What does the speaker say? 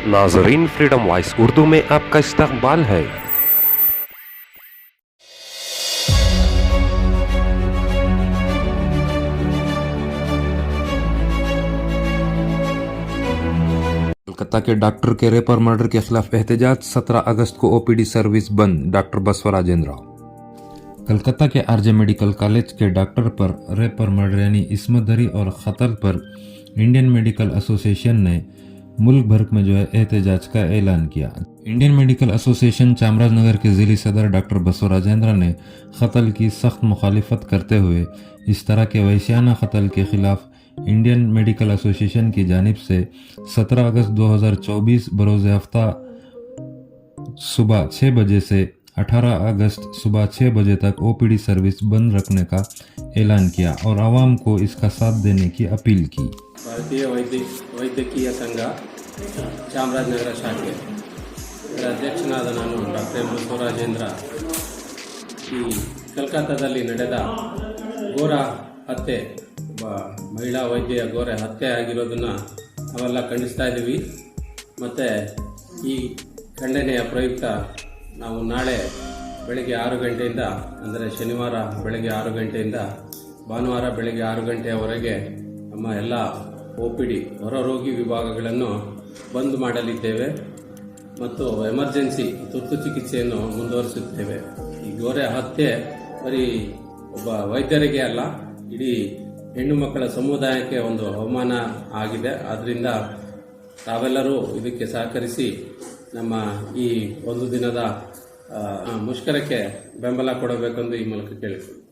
नाजरीन, freedom voice Urdu में आपका इस्तकबाल है। कोलकाता के डॉक्टर के रेपर मर्डर के खिलाफ एहतजाज। 17 अगस्त को ओपीडी सर्विस बंद। डॉक्टर बसवराजेंद्र। कोलकाता के आरजे मेडिकल कॉलेज के डॉक्टर पर रेपर मर्डर यानी इस्मत दरी और कत्ल पर इंडियन मेडिकल एसोसिएशन ने मुल्क भर में एहतजाज का ऐलान किया। इंडियन मेडिकल एसोसिएशन चामराजनगर के जिली सदर डॉक्टर बसवराजेंद्र ने कत्ल की सख्त मुखालिफत करते हुए इस तरह के वहशियाना कत्ल के खिलाफ इंडियन मेडिकल एसोसिएशन की जानिब से 17 अगस्त 2024 बरोज़ हफ्ता सुबह 6 बजे से 18 अगस्त सुबह 6 बजे तक ओपीडी सर्विस बंद रखने का ऐलान किया और आवाम को इसका साथ देने की अपील की। भारतीय वैद्यकीय संघ ಚಾಮರಾಜನಗರ ಶಾಖೆ ಇದರ ಅಧ್ಯಕ್ಷನಾದ ನಾನು ಡಾಕ್ಟರ್ ಬಸವರಾಜೇಂದ್ರ ಈ ಕಲ್ಕತ್ತಾದಲ್ಲಿ ನಡೆದ ಘೋರ ಹತ್ಯೆ ಮಹಿಳಾ ವೈದ್ಯೆಯ ಘೋರ ಹತ್ಯೆ ಆಗಿರೋದನ್ನು ನಾವೆಲ್ಲ ಖಂಡಿಸ್ತಾ ಇದ್ದೀವಿ। ಮತ್ತು ಈ ಖಂಡನೆಯ ಪ್ರಯುಕ್ತ ನಾವು ನಾಳೆ ಬೆಳಗ್ಗೆ 6 ಗಂಟೆಯಿಂದ ಅಂದರೆ ಶನಿವಾರ ಬೆಳಗ್ಗೆ 6 ಗಂಟೆಯಿಂದ ಭಾನುವಾರ ಬೆಳಗ್ಗೆ 6 ಗಂಟೆಯವರೆಗೆ ನಮ್ಮ ಎಲ್ಲ ಓಪಿಡಿ ಹೊರರೋಗಿ ವಿಭಾಗಗಳನ್ನು ಬಂದ್ ಮಾಡಲಿದ್ದೇವೆ ಮತ್ತು ಎಮರ್ಜೆನ್ಸಿ ತುರ್ತು ಚಿಕಿತ್ಸೆಯನ್ನು ಮುಂದುವರಿಸುತ್ತೇವೆ। ಈ ಘೋರ ಹತ್ಯೆ ಬರೀ ಒಬ್ಬ ವೈದ್ಯರಿಗೆ ಅಲ್ಲ, ಇಡೀ ಹೆಣ್ಣು ಮಕ್ಕಳ ಸಮುದಾಯಕ್ಕೆ ಒಂದು ಅವಮಾನ ಆಗಿದೆ। ಆದ್ದರಿಂದ ತಾವೆಲ್ಲರೂ ಇದಕ್ಕೆ ಸಹಕರಿಸಿ ನಮ್ಮ ಈ ಒಂದು ದಿನದ ಮುಷ್ಕರಕ್ಕೆ ಬೆಂಬಲ ಕೊಡಬೇಕೆಂದು ಈ ಮೂಲಕ ಕೇಳಿಕೊಳ್ಳಿ।